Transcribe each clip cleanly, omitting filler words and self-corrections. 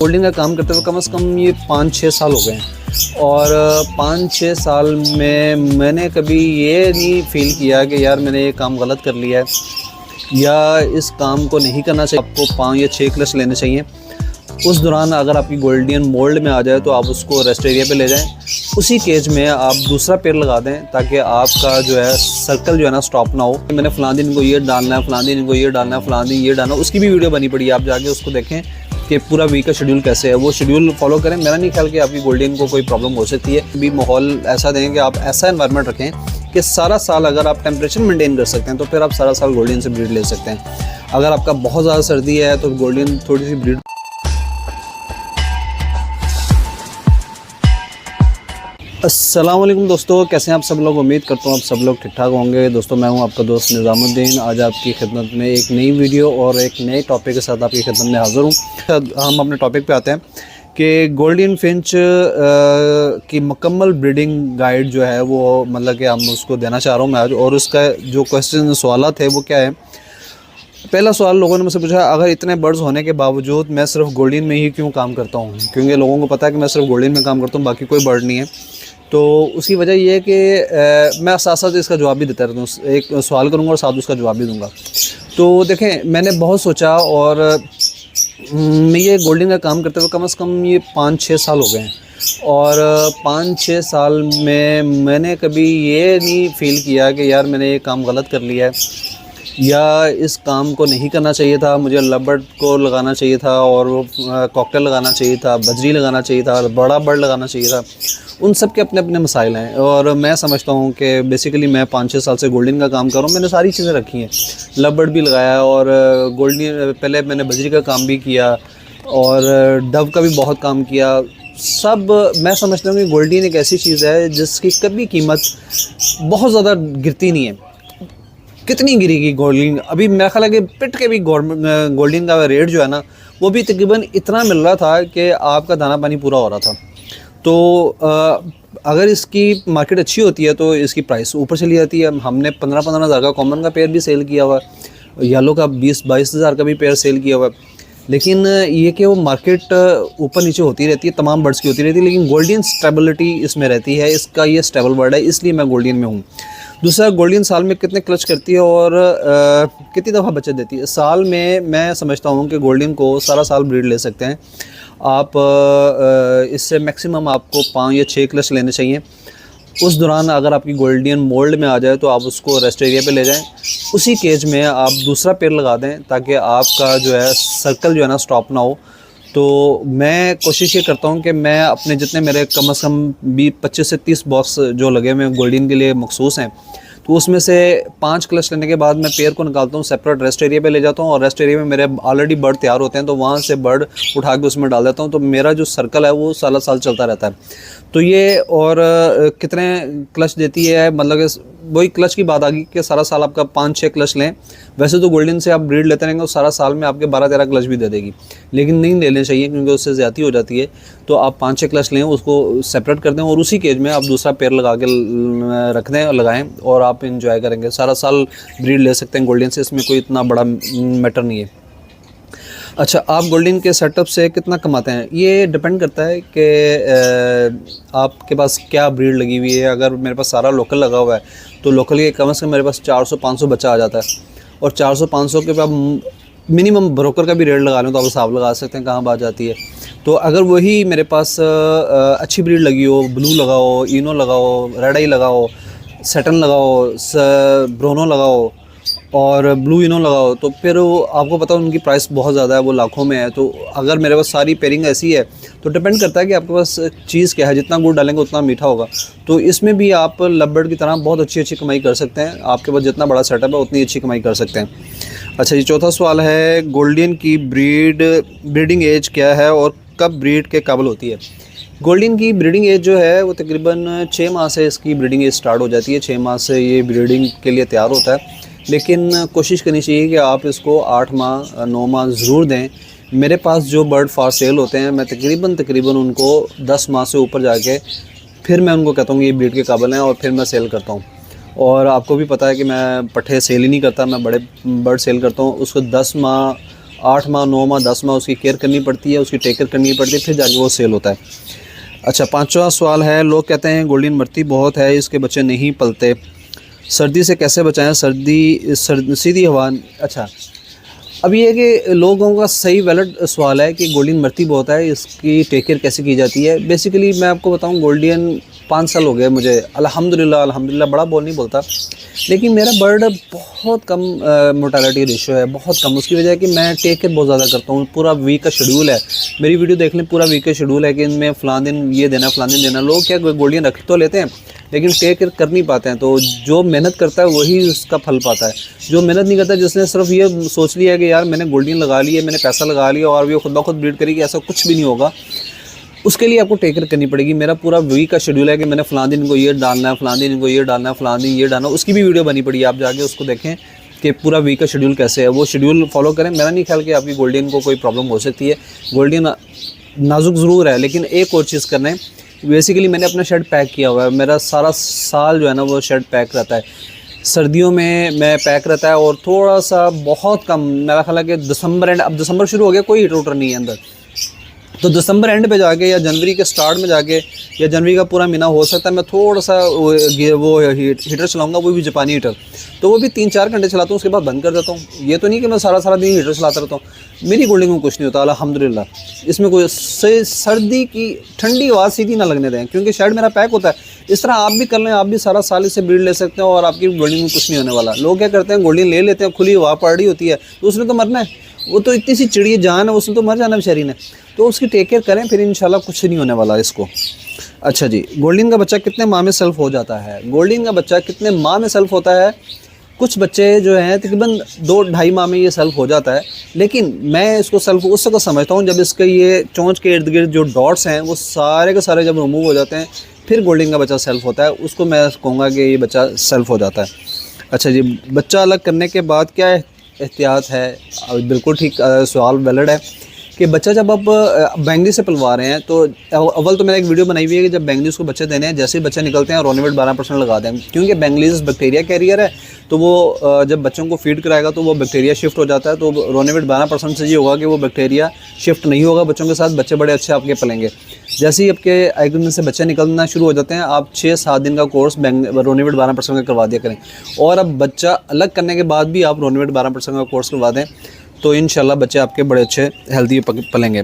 Holding का काम करते हुए कम से कम ये 5-6 साल हो गए हैं और 5-6 साल में मैंने कभी ये नहीं फ़ील किया कि यार मैंने ये काम गलत कर लिया है या इस काम को नहीं करना चाहिए। आपको 5 या 6 क्लच लेने चाहिए। उस दौरान अगर आपकी गोल्डन मोल्ड में आ जाए तो आप उसको रेस्ट एरिया पे ले जाएं। उसी केज में आप दूसरा पेड़ लगा दें ताकि आपका जो है सर्कल जो है ना स्टॉप ना हो। मैंने फ़लाँ दिन इनको ये डालना है, फ़लाँ दिन इनको ये डालना है, फ़लाँ दिन ये डालना है, उसकी भी वीडियो बनी पड़ी है, आप जाके उसको देखें कि पूरा वीक का शेड्यूल कैसे है। वो शेड्यूल फॉलो करें। मेरा नहीं ख्याल कि आपकी गोल्डन को कोई प्रॉब्लम हो सकती है। भी माहौल ऐसा दें कि आप ऐसा एनवायरनमेंट रखें कि सारा साल अगर आप टेम्परेचर मेंटेन कर सकते हैं तो फिर आप सारा साल गोल्डन से ब्रीड ले सकते हैं। अगर आपका बहुत ज़्यादा सर्दी है तो गोल्डन थोड़ी सी ब्रीड। अस्सलाम वालेकुम दोस्तों, कैसे हैं आप सब लोग। उम्मीद करता हूँ आप सब लोग ठीक ठाक होंगे। दोस्तों मैं हूँ आपका दोस्त निज़ामुद्दीन। आज आपकी खिदमत में एक नई वीडियो और एक नए टॉपिक के साथ आपकी खिदमत में हाज़िर हूँ। हम अपने टॉपिक पे आते हैं कि गोल्डन फिंच की मुकम्मल ब्रीडिंग गाइड जो है वो मतलब कि हम उसको देना चाह रहा हूँ मैं आज। और उसका जो क्वेश्चन सवाल थे वो क्या है। पहला सवाल लोगों ने मुझसे पूछा, अगर इतने बर्ड्स होने के बावजूद मैं सिर्फ गोल्डन में ही क्यों काम करता हूँ, क्योंकि लोगों को पता है कि मैं सिर्फ गोल्डन में काम करता हूँ, बाकी कोई बर्ड नहीं है। तो उसकी वजह ये है कि मैं साथ साथ इसका जवाब भी देता रहता हूँ। एक सवाल करूँगा और साथ उसका जवाब भी दूँगा। तो देखें, मैंने बहुत सोचा और मैं ये गोल्डन का काम करते हुए कम से कम ये 5-6 साल हो गए हैं और 5-6 साल में मैंने कभी ये नहीं फ़ील किया कि यार मैंने ये काम गलत कर लिया है या इस काम को नहीं करना चाहिए था। मुझे लबर्ड को लगाना चाहिए था और वो कॉकटेल लगाना चाहिए था, बजरी लगाना चाहिए था और बड़ा बर्ड लगाना चाहिए था। उन सब के अपने अपने मसाइल हैं और मैं समझता हूँ कि बेसिकली मैं 5-6 साल से गोल्डन का काम कर रहा हूँ। मैंने सारी चीज़ें रखी हैं, लबर्ड भी लगाया और गोल्डन पहले मैंने बजरी का काम भी किया और डव का भी बहुत काम किया। सब मैं समझता हूँ कि गोल्डन एक ऐसी चीज़ है जिसकी कभी कीमत बहुत ज़्यादा गिरती नहीं है। कितनी गिरेगी गोल्डन? अभी मेरा ख्याल है कि पिट के भी गोल्डन का रेट जो है ना वो भी तकरीबन इतना मिल रहा था कि आपका दाना पानी पूरा हो रहा था। तो अगर इसकी मार्केट अच्छी होती है तो इसकी प्राइस ऊपर चली जाती है। हमने 15-15 हज़ार का कॉमन का पेयर भी सेल किया हुआ है, येलो का 20-22 हज़ार का भी पेयर सेल किया हुआ है। लेकिन ये कि वो मार्केट ऊपर नीचे होती रहती है, तमाम बर्ड्स की होती रहती है, लेकिन गोल्डन स्टेबिलिटी इसमें रहती है। इसका ये स्टेबल बर्ड है, इसलिए मैं गोल्डन में हूँ। दूसरा, गोल्डन साल में कितने क्लच करती है और कितनी दफ़ा बच्चे देती है। साल में मैं समझता हूँ कि गोल्डन को सारा साल ब्रीड ले सकते हैं आप। इससे मैक्सिमम आपको 5 या 6 क्लच लेने चाहिए। उस दौरान अगर आपकी गोल्डन मोल्ड में आ जाए तो आप उसको रेस्ट एरिया पे ले जाएं। उसी केज में आप दूसरा पेड़ लगा दें ताकि आपका जो है सर्कल जो है ना स्टॉप ना हो। तो मैं कोशिश ये करता हूँ कि मैं अपने जितने मेरे कम से कम भी 25 से 30 बॉक्स जो लगे हुए गोल्डन के लिए मखसूस हैं, तो उसमें से 5 क्लच लेने के बाद मैं पेयर को निकालता हूँ, सेपरेट रेस्ट एरिया पे ले जाता हूँ और रेस्ट एरिया में मेरे ऑलरेडी बर्ड तैयार होते हैं तो वहाँ से बर्ड उठा के उसमें डाल देता हूँ। तो मेरा जो सर्कल है वो साल साल चलता रहता है। तो ये और कितने क्लच देती है, मतलब वही क्लच की बात आ गई कि सारा साल आपका 5-6 क्लच लें। वैसे तो गोल्डन से आप ब्रीड लेते रहेंगे तो सारा साल में आपके 12-13 क्लच भी दे देगी, लेकिन नहीं लेने चाहिए क्योंकि उससे ज़्यादा हो जाती है। तो आप 5-6 क्लच लें, उसको सेपरेट कर दें और उसी केज में आप दूसरा पेयर लगा के रख दें और लगाएं और आप इंजॉय करेंगे। सारा साल ब्रीड ले सकते हैं गोल्डन से, इसमें कोई इतना बड़ा मैटर नहीं है। अच्छा, आप गोल्डन के सेटअप से कितना कमाते हैं ये डिपेंड करता है कि आपके पास क्या ब्रीड लगी हुई है। अगर मेरे पास सारा लोकल लगा हुआ है तो लोकल के कम से कम मेरे पास 400-500 बच्चा आ जाता है और 400-500 के बाद मिनिमम ब्रोकर का भी रेट लगा लें तो आप हिसाब लगा सकते हैं कहाँ बात जाती है। तो अगर वही मेरे पास अच्छी ब्रीड लगी हो, ब्लू लगाओ, इनो लगाओ, रेड आई लगाओ, सेटन लगाओ, ब्रोनो लगाओ और ब्लू इनो लगाओ, तो फिर आपको पता है उनकी प्राइस बहुत ज़्यादा है, वो लाखों में है। तो अगर मेरे पास सारी पेयरिंग ऐसी है तो डिपेंड करता है कि आपके पास चीज़ क्या है, जितना गुड़ डालेंगे उतना मीठा होगा। तो इसमें भी आप लबर्ड की तरह बहुत अच्छी कमाई कर सकते हैं। आपके पास जितना बड़ा सेटअप है उतनी अच्छी कमाई कर सकते हैं। अच्छा, ये चौथा सवाल है, गोल्डन की ब्रीडिंग एज क्या है और कब ब्रीड के काबिल होती है। गोल्डन की ब्रीडिंग एज जो है वो तकरीबन 6 माह से इसकी ब्रीडिंग एज स्टार्ट हो जाती है। 6 माह से ये ब्रीडिंग के लिए तैयार होता है, लेकिन कोशिश करनी चाहिए कि आप इसको 8 माह 9 माह ज़रूर दें। मेरे पास जो बर्ड फॉर सेल होते हैं मैं तकरीबन उनको 10 माह से ऊपर जाके फिर मैं उनको कहता हूँ ये ब्रीड के काबिल हैं और फिर मैं सेल करता हूँ। और आपको भी पता है कि मैं पट्ठे सेल ही नहीं करता, मैं बड़े बर्ड सेल करता हूँ। उसको 10 माह 8 माह 9 माह 10 माह उसकी केयर करनी पड़ती है, उसकी टेक केयर करनी पड़ती है, फिर जाके वो सेल होता है। अच्छा, 5वां सवाल है, लोग कहते हैं गोल्डन मरती बहुत है, इसके बच्चे नहीं पलते, सर्दी से कैसे बचाएं? सीधी हवा। अच्छा, अब ये है कि लोगों का सही वैलिड सवाल है कि गोल्डन मरती बहुत है, इसकी टेक केयर कैसे की जाती है। बेसिकली मैं आपको बताऊं, गोल्डन 5 साल हो गए मुझे, अल्हम्दुलिल्लाह बड़ा बोल नहीं बोलता, लेकिन मेरा बर्ड बहुत कम मोर्टालिटी रेशियो है, बहुत कम। उसकी वजह है कि मैं टेक केयर बहुत ज़्यादा करता हूँ, पूरा वीक का शेड्यूल है, मेरी वीडियो देख लें, पूरा वीक का शेड्यूल है कि इनमें फ़लाँ दिन ये देना, फ़लाँ दिन देना। लोग क्या गोल्डन रख तो लेते हैं लेकिन टेक केयर कर नहीं पाते हैं। तो जो मेहनत करता है वही उसका फल पाता है, जो मेहनत नहीं करता, जिसने सिर्फ ये सोच लिया है कि यार मैंने गोल्डन लगा लिया, मैंने पैसा लगा लिया और वो खुद ब खुद ब्रीड करेगी, ऐसा कुछ भी नहीं होगा। उसके लिए आपको टेक केयर करनी पड़ेगी। मेरा पूरा वीक का शेड्यूल है कि मैंने फ़लाँ दिन को ये डालना है, फ़लाँ दिन को ये डालना है, फ़लाँ दिन ये डालना है। उसकी भी वीडियो बनी पड़ी है, आप जाके उसको देखें कि पूरा वीक का शेड्यूल कैसे है, वो शेड्यूल फॉलो करें। मेरा नहीं ख्याल कि आपकी गोल्डन को कोई प्रॉब्लम हो सकती है। गोल्डन नाजुक ज़रूर है, लेकिन एक और चीज़ करना है, बेसिकली मैंने अपना शेड पैक किया हुआ है, मेरा सारा साल जो है ना वो शेड पैक रहता है। सर्दियों में मैं पैक रहता है और थोड़ा सा बहुत कम, मेरा ख्याल है कि दिसंबर एंड, अब दिसंबर शुरू हो गया, कोई हीटर वोटर नहीं है अंदर, तो दिसंबर एंड पे जाके या जनवरी के स्टार्ट में जाके या जनवरी का पूरा महीना हो सकता है मैं थोड़ा सा वो हीटर चलाऊंगा, वो भी जापानी हीटर, तो वो भी 3-4 घंटे चलाता हूँ, उसके बाद बंद कर देता हूँ। ये तो नहीं कि मैं सारा दिन हीटर चलाता रहता हूँ। मेरी गोल्डिंग में कुछ नहीं होता अल्हम्दुलिल्लाह, इसमें कोई सर्दी की ठंडी हवा सीधी ना लगने दें, क्योंकि शेड मेरा पैक होता है। इस तरह आप भी कर लें, आप भी सारा साल इससे ब्रीड ले सकते हैं और आपकी गोल्डिंग में कुछ नहीं होने वाला। लोग क्या करते हैं, गोल्डिंग ले लेते हैं, खुली हवा पड़ रही होती है, तो उसने तो मरना है, वो तो इतनी सी चिड़िया जान है, उसने तो मर जाना बेचारी ने। तो उसकी टेक केयर करें, फिर इंशाल्लाह कुछ नहीं होने वाला इसको। अच्छा जी, गोल्डन का बच्चा कितने माह में सेल्फ हो जाता है? गोल्डन का बच्चा कितने माह में सेल्फ होता है? कुछ बच्चे जो हैं तकरीबन 2-2.5 माह में ये सेल्फ हो जाता है, लेकिन मैं इसको सेल्फ उस वक्त समझता हूँ जब इसके ये चोंच के इर्द गिर्द जो डॉट्स हैं वो सारे के सारे जब रिमूव हो जाते हैं, फिर गोल्डन का बच्चा सेल्फ होता है। उसको मैं कहूँगा कि ये बच्चा सेल्फ हो जाता है। अच्छा जी, बच्चा अलग करने के बाद क्या एहतियात है? बिल्कुल ठीक सवाल वैलिड है कि बच्चा जब आप बैंगनी से पलवा रहे हैं, तो अव्वल तो मैंने एक वीडियो बनाई हुई है कि जब बैंगनीज़ को बच्चे देने हैं, जैसे ही बच्चे निकलते हैं रोनिवेट 12% लगा दें, क्योंकि बैंगनीज़ बैक्टीरिया कैरियर है। तो वो जब बच्चों को फीड कराएगा तो वो बैक्टीरिया शिफ्ट हो जाता है। तो रोनिवेट 12% से ये होगा कि वो बैक्टीरिया शिफ्ट नहीं होगा बच्चों के साथ, बच्चे बड़े अच्छे आपके पलेंगे। जैसे ही आपके एग में से बच्चे निकलना शुरू हो जाते हैं, आप 6-7 दिन का कोर्स रोनिवेट 12% का करवा दिया करें। और अब बच्चा अलग करने के बाद भी आप रोनिवेट 12% का कोर्स करवा दें, तो इंशाल्लाह बच्चे आपके बड़े अच्छे हेल्दी पलेंगे।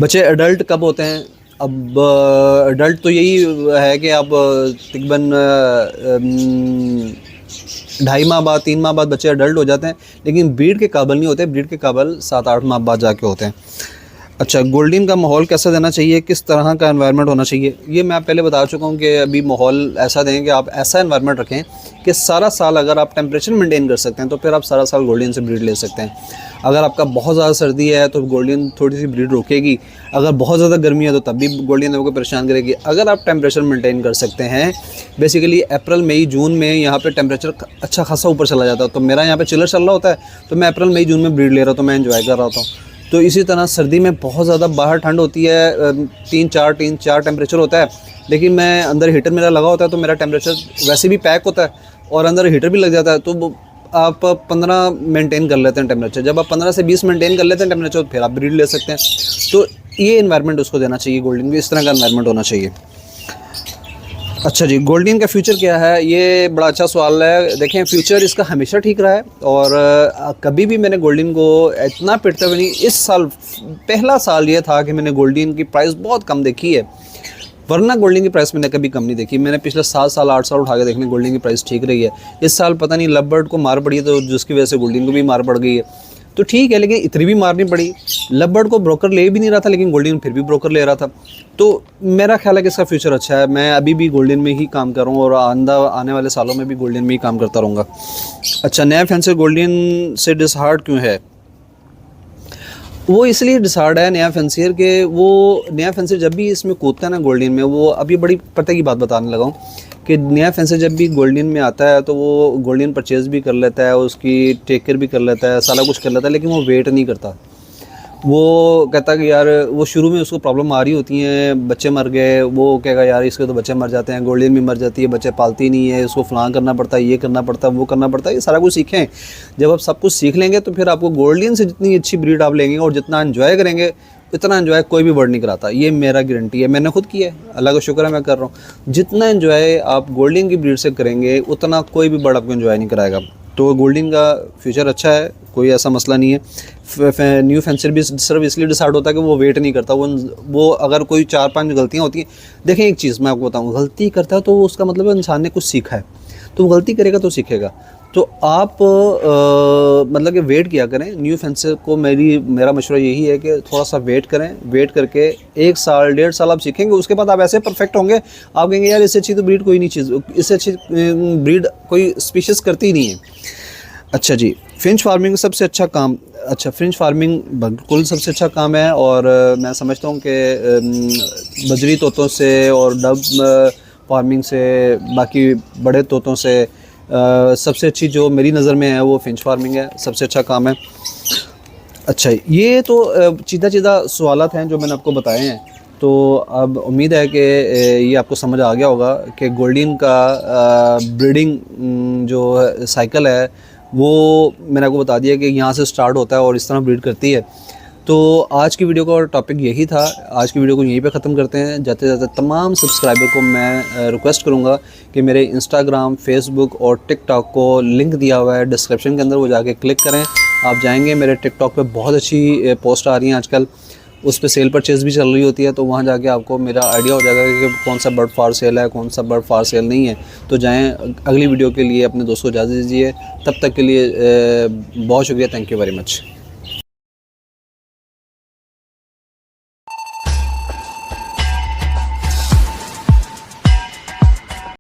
बच्चे एडल्ट कब होते हैं? अब एडल्ट तो यही है कि आप तकरीबन 2.5 माह बाद, 3 माह बाद बच्चे एडल्ट हो जाते हैं, लेकिन ब्रीड के काबिल नहीं होते। ब्रीड के काबिल 7-8 माह बाद जाके होते हैं। अच्छा, गोल्डन का माहौल कैसा देना चाहिए, किस तरह का एनवायरनमेंट होना चाहिए? ये मैं पहले बता चुका हूँ कि अभी माहौल ऐसा दें कि आप ऐसा एनवायरनमेंट रखें कि सारा साल अगर आप टेम्परेचर मेंटेन कर सकते हैं तो फिर आप सारा साल गोल्डन से ब्रीड ले सकते हैं। अगर आपका बहुत ज़्यादा सर्दी है तो गोल्डन थोड़ी सी ब्रीड रोकेगी, अगर बहुत ज़्यादा गर्मी है तो तब भी गोल्डन आपको परेशान करेगी। अगर आप टेम्परेचर मेंटेन कर सकते हैं, बेसिकली अप्रैल मई जून में यहाँ पे टेम्परेचर अच्छा खासा ऊपर चला जाता है, तो मेरा यहाँ पे चिलर चल रहा होता है, तो मैं अप्रैल मई जून में ब्रीड ले रहा हूँ, तो मैं एंजॉय कर रहा होता हूँ। तो इसी तरह सर्दी में बहुत ज़्यादा बाहर ठंड होती है, 3-4 टेम्परेचर होता है, लेकिन मैं अंदर हीटर मेरा लगा होता है, तो मेरा टेम्परेचर वैसे भी पैक होता है और अंदर हीटर भी लग जाता है। तो आप 15 मेंटेन कर लेते हैं टेम्परेचर। जब आप 15 से 20 मेंटेन कर लेते हैं टेम्परेचर, तो फिर आप ब्रीड ले सकते हैं। तो ये एनवायरनमेंट उसको देना चाहिए, गोल्डन भी इस तरह का एनवायरनमेंट होना चाहिए। अच्छा जी, गोल्डन का फ्यूचर क्या है? ये बड़ा अच्छा सवाल है। देखें, फ्यूचर इसका हमेशा ठीक रहा है और कभी भी मैंने गोल्डन को इतना पिटते हुए नहीं। इस साल पहला साल ये था कि मैंने गोल्डन की प्राइस बहुत कम देखी है, वरना गोल्डन की प्राइस मैंने कभी कम नहीं देखी। मैंने पिछले 7 साल 8 साल उठा के देखने, गोल्डन की प्राइस ठीक रही है। इस साल पता नहीं लवबर्ड को मार पड़ी है, तो जिसकी वजह से गोल्डन को भी मार पड़ गई है। तो ठीक है, लेकिन इतनी भी मारनी पड़ी। लवबर्ड को ब्रोकर ले भी नहीं रहा था, लेकिन गोल्डन फिर भी ब्रोकर ले रहा था। तो मेरा ख्याल है कि इसका फ्यूचर अच्छा है। मैं अभी भी गोल्डन में ही काम कर रहा हूँ और आने वाले सालों में भी गोल्डन में ही काम करता रहूँगा। अच्छा, नया फैंसर गोल्डन से डिसहार्ड क्यों है? वो इसलिए डिसहार्ड है नया फैंसियर के, वो नया फैंसियर जब भी इसमें कूदता है ना गोल्डन में, वो अभी बड़ी पता की बात बताने लगा हूँ कि नया फैंसियर जब भी गोल्डन में आता है तो वो गोल्डन परचेज़ भी कर लेता है, उसकी टेक केयर भी कर लेता है, सारा कुछ कर लेता है, लेकिन वो वेट नहीं करता। वो कहता कि यार वो शुरू में उसको प्रॉब्लम आ रही होती हैं, बच्चे मर गए, वो कहेगा यार इसके तो बच्चे मर जाते हैं, गोल्डन भी मर जाती है, बच्चे पालती नहीं है, उसको फलां करना पड़ता है, ये करना पड़ता है, वो करना पड़ता है। ये सारा कुछ सीखें। जब आप सब कुछ सीख लेंगे तो फिर आपको गोल्डन से जितनी अच्छी ब्रीड आप लेंगे और जितना एंजॉय करेंगे, इतना एंजॉय कोई भी बर्ड नहीं कराता। ये मेरा गारंटी है, मैंने खुद किया है, अल्लाह का शुक्र है मैं कर रहा हूँ। जितना एंजॉय आप गोल्डन की ब्रीड से करेंगे उतना कोई भी बर्ड आपको एंजॉय नहीं कराएगा। तो गोल्डन का फ्यूचर अच्छा है, कोई ऐसा मसला नहीं है। न्यू फेंसर भी सिर्फ इसलिए डिसाइड होता है कि वो वेट नहीं करता। वो अगर कोई 4-5 गलतियाँ होती हैं, देखें एक चीज़ मैं आपको बताऊँ, गलती करता है तो उसका मतलब इंसान ने कुछ सीखा है, तो गलती करेगा तो सीखेगा। तो आप मतलब कि वेट किया करें। न्यू फेंसर को मेरा मशवरा यही है कि थोड़ा सा वेट करें, वेट करके 1 साल 1.5 साल आप सीखेंगे, उसके बाद आप ऐसे परफेक्ट होंगे, आप कहेंगे यार इससे अच्छी तो ब्रीड कोई नहीं चीज़, इससे अच्छी ब्रीड कोई स्पीशीज़ करती ही नहीं है। अच्छा जी, फिंच फार्मिंग सबसे अच्छा काम, अच्छा फिंच फार्मिंग बिल्कुल सबसे अच्छा काम है। और मैं समझता हूँ कि बजरी तोतों से और डब फार्मिंग से, बाकी बड़े तोतों से सबसे अच्छी जो मेरी नज़र में है वो फिंच फार्मिंग है, सबसे अच्छा काम है। अच्छा, ये तो सीधा सवालात हैं जो मैंने आपको बताए हैं। तो अब उम्मीद है कि ये आपको समझ आ गया होगा कि गोल्डन का ब्रीडिंग जो साइकिल है वो मैंने आपको बता दिया कि यहाँ से स्टार्ट होता है और इस तरह ब्रीड करती है। तो आज की वीडियो का टॉपिक यही था। आज की वीडियो को यहीं पे ख़त्म करते हैं। जाते जाते तमाम सब्सक्राइबर को मैं रिक्वेस्ट करूँगा कि मेरे इंस्टाग्राम, फेसबुक और टिकटॉक को लिंक दिया हुआ है डिस्क्रिप्शन के अंदर, वो जाके क्लिक करें। आप जाएंगे, मेरे टिकटॉक पे बहुत अच्छी पोस्ट आ रही हैं आजकल, उस पर सेल परचेज़ भी चल रही होती है, तो वहाँ जाके आपको मेरा आइडिया हो जाएगा कि कौन सा बर्ड फॉर सेल है, कौन सा बर्ड फॉर सेल नहीं है। तो जाएँ, अगली वीडियो के लिए अपने दोस्तों को इजाज़त दीजिए। तब तक के लिए बहुत शुक्रिया, थैंक यू वेरी मच।